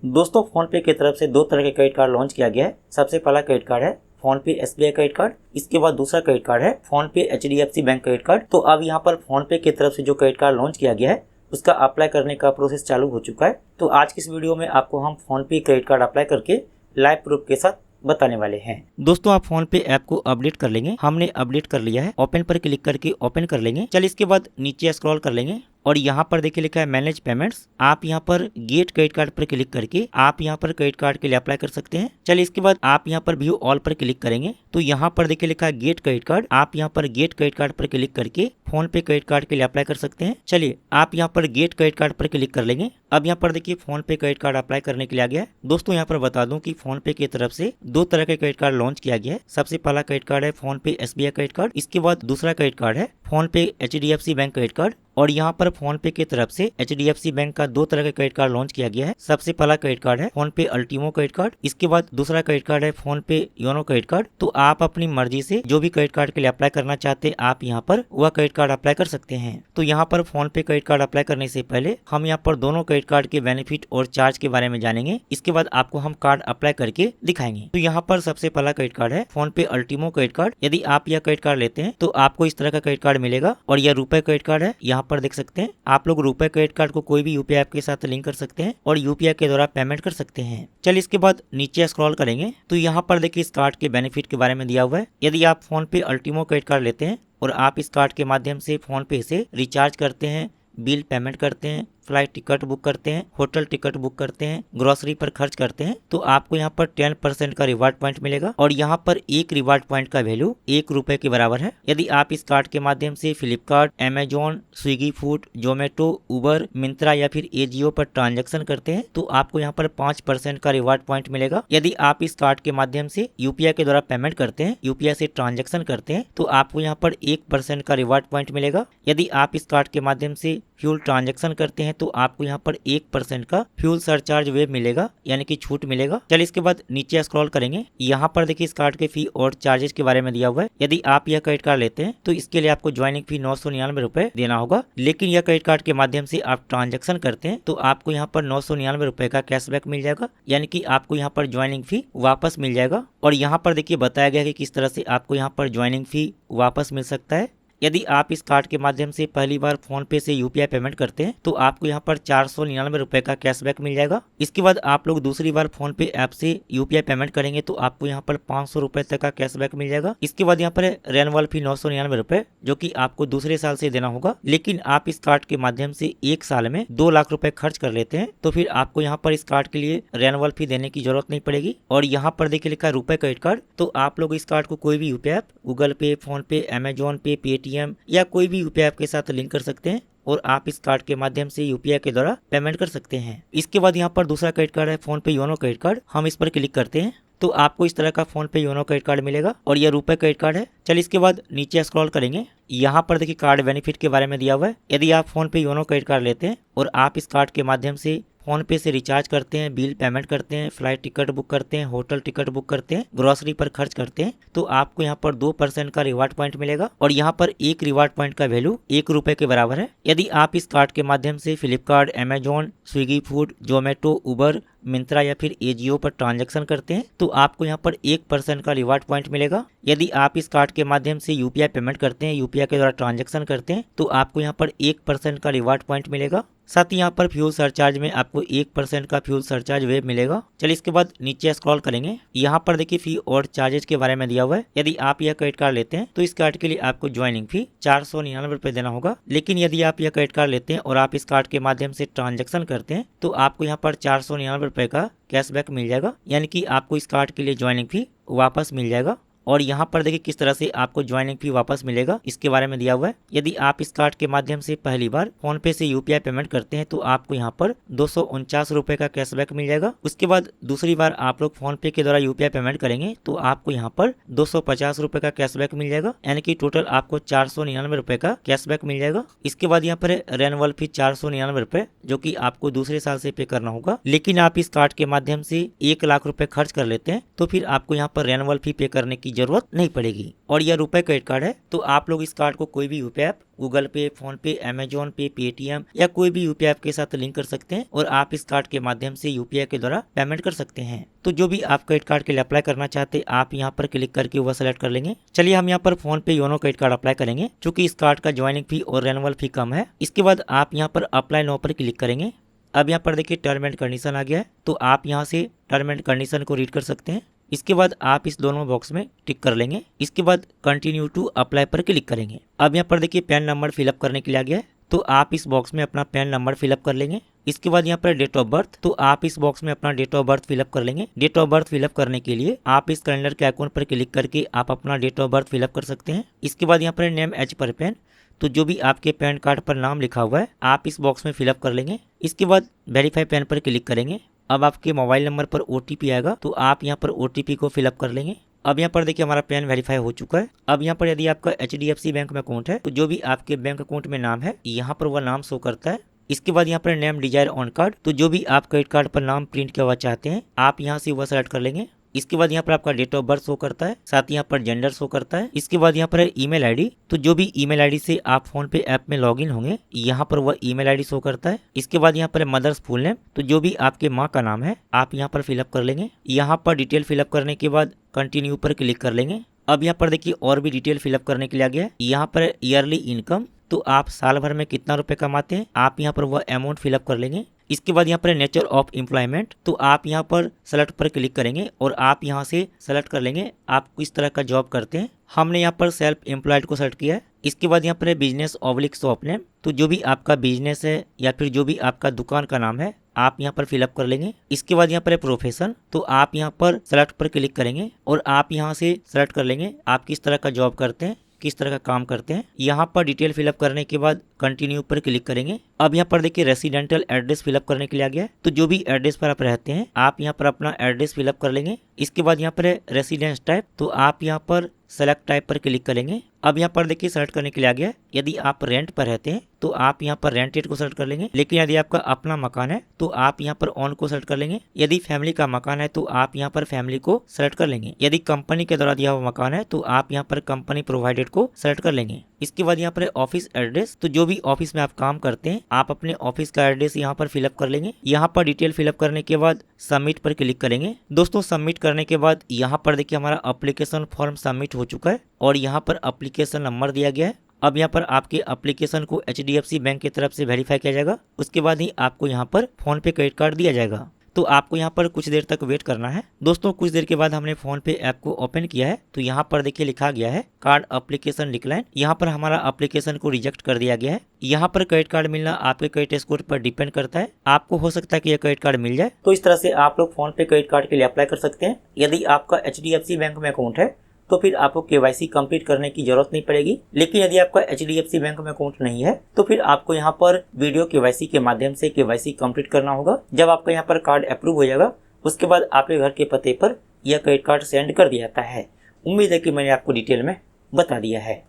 दोस्तों फोन पे की तरफ से दो तरह के क्रेडिट कार्ड लॉन्च किया गया है। सबसे पहला क्रेडिट कार्ड है फोन पे SBI क्रेडिट कार्ड। इसके बाद दूसरा क्रेडिट कार्ड है फोन पे HDFC बैंक क्रेडिट कार्ड। तो अब यहाँ पर फोन पे की तरफ से जो क्रेडिट कार्ड लॉन्च किया गया है उसका अप्लाई करने का प्रोसेस चालू हो चुका है। तो आज की इस वीडियो में आपको हम फोन पे क्रेडिट कार्ड अप्लाई करके लाइव प्रूफ के साथ बताने वाले हैं। दोस्तों आप फोन पे ऐप को अपडेट कर लेंगे। हमने अपडेट कर लिया है। ओपन पर क्लिक करके ओपन कर लेंगे। चलिए इसके बाद नीचे स्क्रॉल कर लेंगे और यहाँ पर देखिए लिखा है मैनेज पेमेंट्स। आप यहाँ पर गेट क्रेडिट कार्ड पर क्लिक करके आप यहाँ पर क्रेडिट कार्ड के लिए अप्लाई कर सकते हैं। चलिए इसके बाद आप यहाँ पर व्यू ऑल पर क्लिक करेंगे तो यहाँ पर देखिए लिखा है गेट क्रेडिट कार्ड। आप यहाँ पर गेट क्रेडिट कार्ड पर क्लिक करके फोन पे क्रेडिट कार्ड के लिए अप्लाई कर सकते हैं। चलिए आप यहाँ पर गेट क्रेडिट कार्ड पर क्लिक कर लेंगे। अब यहाँ पर देखिए फोन पे क्रेडिट कार्ड अप्लाई करने के लिए आ गया है। दोस्तों यहाँ पर बता दूं कि फोन पे की तरफ से दो तरह के क्रेडिट कार्ड लॉन्च किया गया है। सबसे पहला क्रेडिट कार्ड है फोन पे SBI क्रेडिट कार्ड। इसके बाद दूसरा क्रेडिट कार्ड है फोन पे HDFC बैंक क्रेडिट कार्ड। और यहाँ पर फोन पे की तरफ से HDFC बैंक का दो तरह का क्रेडिट कार्ड लॉन्च किया गया है। सबसे पहला क्रेडिट कार्ड है फोन पे अल्टीमो क्रेडिट कार्ड। इसके बाद दूसरा क्रेडिट कार्ड है फोन पे योनो क्रेडिट कार्ड। तो आप अपनी मर्जी से जो भी क्रेडिट कार्ड के लिए अप्लाई करना चाहते हैं आप यहाँ पर वह क्रेडिट कार्ड अप्लाई कर सकते हैं। तो यहाँ पर फोन पे क्रेडिट कार्ड अप्लाई करने से पहले हम यहाँ पर दोनों क्रेडिट कार्ड के बेनिफिट और चार्ज के बारे में जानेंगे। इसके बाद आपको हम कार्ड अप्लाई करके दिखाएंगे। तो यहाँ पर सबसे पहला क्रेडिट कार्ड है फोन पे अल्टीमो क्रेडिट कार्ड। यदि आप यह क्रेडिट कार्ड लेते हैं तो आपको इस तरह का क्रेडिट कार्ड मिलेगा और यह रुपए क्रेडिट कार्ड है। यहाँ पर देख सकते हैं आप लोग रुपए क्रेडिट कार्ड को कोई भी UPI ऐप के साथ लिंक कर सकते हैं और UPI के द्वारा पेमेंट कर सकते हैं। चलिए इसके बाद नीचे स्क्रॉल करेंगे तो यहाँ पर देखिए इस कार्ड के बेनिफिट के बारे में दिया हुआ है। यदि आप फोन पे अल्टीमो क्रेडिट कार्ड लेते हैं और आप इस कार्ड के माध्यम से फोन पे से रिचार्ज करते हैं, बिल पेमेंट करते हैं, फ्लाइट टिकट बुक करते हैं, होटल टिकट बुक करते हैं, ग्रोसरी पर खर्च करते हैं तो आपको यहाँ पर 10% का रिवार्ड पॉइंट मिलेगा और यहाँ पर एक रिवार्ड पॉइंट का वैल्यू ₹1 के बराबर है। यदि आप इस कार्ड के माध्यम से Flipkart, Amazon, Swiggy food, Zomato, Uber, Myntra या फिर एजियो पर ट्रांजैक्शन करते हैं तो आपको यहाँ पर 5% का रिवार्ड पॉइंट मिलेगा। यदि आप इस कार्ड के माध्यम से UPI के द्वारा पेमेंट करते हैं, UPI से ट्रांजैक्शन करते हैं तो आपको यहाँ पर 1% का रिवार्ड पॉइंट मिलेगा। यदि आप इस कार्ड के माध्यम से फ्यूल ट्रांजैक्शन करते हैं तो आपको यहाँ पर 1% का फ्यूल सरचार्ज वेब मिलेगा यानी कि छूट मिलेगा। चलिए इसके बाद नीचे स्क्रॉल करेंगे। यहाँ पर देखिए इस कार्ड के फी और चार्जेस के बारे में दिया हुआ है। यदि आप यह क्रेडिट कार्ड लेते हैं तो इसके लिए आपको ज्वाइनिंग फी ₹999 देना होगा। लेकिन यह क्रेडिट कार्ड के माध्यम से आप ट्रांजेक्शन करते हैं तो आपको यहाँ पर ₹999 का कैशबैक मिल जाएगा यानी कि आपको यहाँ पर ज्वाइनिंग फी वापस मिल जाएगा। और यहाँ पर देखिए बताया गया है कि किस तरह से आपको यहाँ पर ज्वाइनिंग फी वापस मिल सकता है। यदि आप इस कार्ड के माध्यम से पहली बार फोन पे से UPI पेमेंट करते हैं तो आपको यहाँ पर ₹499 का कैशबैक मिल जाएगा। इसके बाद आप लोग दूसरी बार फोन पे ऐप से UPI पेमेंट करेंगे तो आपको यहाँ पर ₹500 तक का कैशबैक मिल जाएगा। इसके बाद यहाँ पर रेनुअल फी ₹999 जो कि आपको दूसरे साल से देना होगा। लेकिन आप इस कार्ड के माध्यम से एक साल में 2 लाख रुपए खर्च कर लेते हैं तो फिर आपको यहाँ पर इस कार्ड के लिए रेनुअल फी देने की जरूरत नहीं पड़ेगी। और यहाँ पर देखिए लिखा है रुपए क्रेडिट कार्ड। तो आप लोग इस कार्ड को कोई भी UPI ऐप, गूगल पे, फोन पे, अमेजोन पे, पेटीएम या कोई भी UPI ऐप के साथ लिंक कर सकते हैं और आप इस कार्ड के माध्यम से UPI के द्वारा पेमेंट कर सकते हैं। इसके बाद यहाँ पर दूसरा क्रेडिट कार्ड है फोन पे योनो क्रेडिट कार्ड। हम इस पर क्लिक करते हैं तो आपको इस तरह का फोन पे योनो क्रेडिट कार्ड मिलेगा और यह रुपए क्रेडिट कार्ड है। चलिए इसके बाद नीचे स्क्रॉल करेंगे। यहाँ पर देखिए कार्ड बेनिफिट के बारे में दिया हुआ है। यदि आप फोन पे योनो क्रेडिट कार्ड लेते हैं और आप इस कार्ड के माध्यम से फोन पे से रिचार्ज करते हैं, बिल पेमेंट करते हैं, फ्लाइट टिकट बुक करते हैं, होटल टिकट बुक करते हैं, ग्रोसरी पर खर्च करते हैं तो आपको यहाँ पर 2% का रिवार्ड पॉइंट मिलेगा और यहाँ पर एक रिवार्ड पॉइंट का वैल्यू ₹1 के बराबर है। यदि आप इस कार्ड के माध्यम से Flipkart, Amazon, Swiggy food, Zomato, Uber, Myntra या फिर एजियो पर ट्रांजैक्शन करते हैं तो आपको यहाँ पर 1% का रिवार्ड पॉइंट मिलेगा। यदि आप इस कार्ड के माध्यम से UPI पेमेंट करते हैं, UPI के द्वारा ट्रांजैक्शन करते हैं तो आपको यहाँ पर 1% का रिवार्ड पॉइंट मिलेगा। साथ ही यहाँ पर फ्यूल सरचार्ज में आपको 1% का फ्यूल सरचार्ज वेब मिलेगा। चलिए इसके बाद नीचे स्क्रॉल करेंगे। यहाँ पर देखिए फी और चार्जेस के बारे में दिया हुआ है। यदि आप यह क्रेडिट कार्ड लेते हैं तो इस कार्ड के लिए आपको ज्वाइनिंग फी ₹499 देना होगा। लेकिन यदि आप यह क्रेडिट कार्ड लेते हैं और आप इस कार्ड के माध्यम से ट्रांजेक्शन करते हैं तो आपको यहाँ पर ₹499 का कैशबैक मिल जाएगा यानी कि आपको इस कार्ड के लिए ज्वाइनिंग फी वापस मिल जाएगा। और यहाँ पर देखिए किस तरह से आपको ज्वाइनिंग फी वापस मिलेगा इसके बारे में दिया हुआ है। यदि आप इस कार्ड के माध्यम से पहली बार फोन पे से UPI पेमेंट करते हैं तो आपको यहाँ पर ₹249 का कैशबैक मिल जाएगा। उसके बाद दूसरी बार आप लोग फोन पे के द्वारा UPI पेमेंट करेंगे तो आपको यहाँ पर ₹250 का कैशबैक मिल जाएगा यानी कि टोटल आपको ₹499 का कैशबैक मिल जाएगा। इसके बाद यहाँ पर रेनुअल फी ₹499 जो कि आपको दूसरे साल से पे करना होगा। लेकिन आप इस कार्ड के माध्यम से 1 लाख रुपए खर्च कर लेते हैं तो फिर आपको यहाँ पर रेनुअल फी पे करने की जरूरत नहीं पड़ेगी। और यह रुपए क्रेडिट कार्ड है, तो आप लोग इस कार्ड को कोई भी यूपीआई ऐप, गूगल पे, फोन पे, अमेजोन पे, पेटीएम या कोई भी यूपीआई ऐप के साथ लिंक कर सकते हैं और आप इस कार्ड के माध्यम से यूपीआई के द्वारा पेमेंट कर सकते हैं। तो जो भी आप क्रेडिट कार्ड के लिए अप्लाई करना चाहते हैं, आप यहाँ पर क्लिक करके वह सेलेक्ट कर लेंगे। चलिए हम यहाँ पर फोन पे योनो क्रेडिट कार्ड अप्लाई करेंगे, क्योंकि इस कार्ड का ज्वाइनिंग फी और रेनुअल फी कम है। इसके बाद आप यहाँ पर अप्लाई नाउ पर क्लिक करेंगे। अब यहाँ पर देखिए टर्म एंड कंडीशन आ गया है, तो आप यहाँ से टर्म एंड कंडीशन को रीड कर सकते हैं। इसके बाद आप इस दोनों बॉक्स में टिक कर लेंगे। इसके बाद कंटिन्यू टू अप्लाई पर क्लिक करेंगे। अब यहाँ पर देखिए पैन नंबर फिलअप करने के लिए आ गया है, तो आप इस बॉक्स में अपना पैन नंबर फिलअप कर लेंगे। इसके बाद यहाँ पर डेट ऑफ बर्थ, तो आप इस बॉक्स में अपना डेट ऑफ बर्थ फिलअप कर लेंगे। डेट ऑफ बर्थ फिलअप करने के लिए आप इस कैलेंडर के आइकॉन पर क्लिक करके आप अपना डेट ऑफ बर्थ फिलअप कर सकते हैं। इसके बाद यहाँ पर नेम एज पर पेन, तो जो भी आपके पैन कार्ड पर नाम लिखा हुआ है आप इस बॉक्स में फिलअप कर लेंगे। इसके बाद वेरीफाई पैन पर क्लिक करेंगे। अब आपके मोबाइल नंबर पर ओटीपी आएगा, तो आप यहाँ पर ओटीपी को फिलअप कर लेंगे। अब यहाँ पर देखिए हमारा पैन वेरीफाई हो चुका है। अब यहाँ पर यदि आपका एचडीएफसी बैंक में अकाउंट है, तो जो भी आपके बैंक अकाउंट में नाम है यहाँ पर वह नाम शो करता है। इसके बाद यहाँ पर नेम डिजायर ऑन कार्ड, तो जो भी आप क्रेडिट कार्ड पर नाम प्रिंट किया हुआ चाहते हैं आप यहाँ से वह सेलेक्ट कर लेंगे। इसके बाद यहाँ पर आपका डेट ऑफ बर्थ शो करता है, साथ ही यहाँ पर जेंडर शो करता है। इसके बाद यहाँ पर है ईमेल आईडी, तो जो भी ईमेल आईडी से आप फोन पे ऐप में लॉगिन होंगे यहाँ पर वह ईमेल आईडी शो करता है। इसके बाद यहाँ पर है मदर्स फुल नेम, तो जो भी आपके माँ का नाम है आप यहाँ पर फिलअप कर लेंगे। यहाँ पर डिटेल फिलअप करने के बाद कंटिन्यू पर क्लिक कर लेंगे। अब यहाँ पर देखिए और भी डिटेल फिलअप करने के लिए आ गया है। यहाँ पर ईयरली इनकम, तो आप साल भर में कितना रुपए कमाते हैं आप यहाँ पर वह अमाउंट फिलअप कर लेंगे। इसके बाद यहाँ पर नेचर ऑफ एम्प्लॉयमेंट, तो आप यहाँ पर सेलेक्ट पर क्लिक करेंगे और आप यहाँ से सेलेक्ट कर लेंगे आप किस तरह का जॉब करते हैं। हमने यहाँ पर सेल्फ एम्प्लॉयड को सेलेक्ट किया है। इसके बाद यहाँ पर है बिजनेस ऑब्लिक शॉप नेम, तो जो भी आपका बिजनेस है या फिर जो भी आपका दुकान का नाम है आप यहाँ पर फिलअप कर लेंगे। इसके बाद यहाँ पर है प्रोफेशन, तो आप यहाँ पर सेलेक्ट पर क्लिक करेंगे और आप यहाँ से सेलेक्ट कर लेंगे आप किस तरह का जॉब करते हैं, किस तरह का काम करते हैं। यहाँ पर डिटेल फिलअप करने के बाद कंटिन्यू पर क्लिक करेंगे। अब यहाँ पर देखिए रेसिडेंटल एड्रेस फिलअप करने के लिए आ गया है, तो जो भी एड्रेस पर आप रहते हैं आप यहाँ पर अपना एड्रेस फिलअप कर लेंगे। इसके बाद यहाँ पर है रेसिडेंस टाइप, तो आप यहाँ पर सेलेक्ट टाइप पर क्लिक करेंगे। अब यहाँ पर देखिए सेलेक्ट करने के लिए आ गया है, यदि आप रेंट पर रहते हैं तो आप यहाँ पर रेंटेड को सेलेक्ट कर लेंगे, लेकिन यदि आपका अपना मकान है तो आप यहाँ पर ऑन को सेलेक्ट कर लेंगे। यदि फैमिली का मकान है तो आप यहाँ पर फैमिली को सेलेक्ट कर लेंगे। यदि कंपनी के द्वारा दिया हुआ मकान है तो आप यहाँ पर कंपनी प्रोवाइडेड को सेलेक्ट कर लेंगे। इसके बाद यहाँ पर ऑफिस एड्रेस, तो जो भी ऑफिस में आप काम करते हैं आप अपने ऑफिस का एड्रेस यहाँ पर फिलअप कर लेंगे। यहाँ पर डिटेल फिलअप करने के बाद सबमिट पर क्लिक करेंगे। दोस्तों सबमिट करने के बाद यहाँ पर देखिए हमारा एप्लीकेशन फॉर्म सबमिट हो चुका है और यहाँ पर एप्लीकेशन नंबर दिया गया है। अब यहाँ पर आपके एप्लीकेशन को एचडीएफसी बैंक की तरफ से वेरीफाई किया जाएगा, उसके बाद ही आपको यहाँ पर फोन पे क्रेडिट कार्ड दिया जाएगा। तो आपको यहाँ पर कुछ देर तक वेट करना है। दोस्तों कुछ देर के बाद हमने फोन पे ऐप को ओपन किया है, तो यहाँ पर देखिए लिखा गया है कार्ड एप्लीकेशन डिक्लाइन। यहाँ पर हमारा एप्लीकेशन को रिजेक्ट कर दिया गया है। यहाँ पर क्रेडिट कार्ड मिलना आपके क्रेडिट स्कोर पर डिपेंड करता है, आपको हो सकता है कि यह क्रेडिट कार्ड मिल जाए। तो इस तरह से आप लोग फोन पे क्रेडिट कार्ड के लिए अप्लाई कर सकते हैं। यदि आपका एचडीएफसी बैंक में अकाउंट है तो फिर आपको केवाईसी कंप्लीट करने की जरूरत नहीं पड़ेगी, लेकिन यदि आपका एचडीएफसी बैंक में अकाउंट नहीं है तो फिर आपको यहाँ पर वीडियो केवाईसी के माध्यम से केवाईसी कंप्लीट करना होगा। जब आपका यहाँ पर कार्ड अप्रूव हो जाएगा उसके बाद आपके घर के पते पर यह क्रेडिट कार्ड सेंड कर दिया जाता है। उम्मीद है कि मैंने आपको डिटेल में बता दिया है।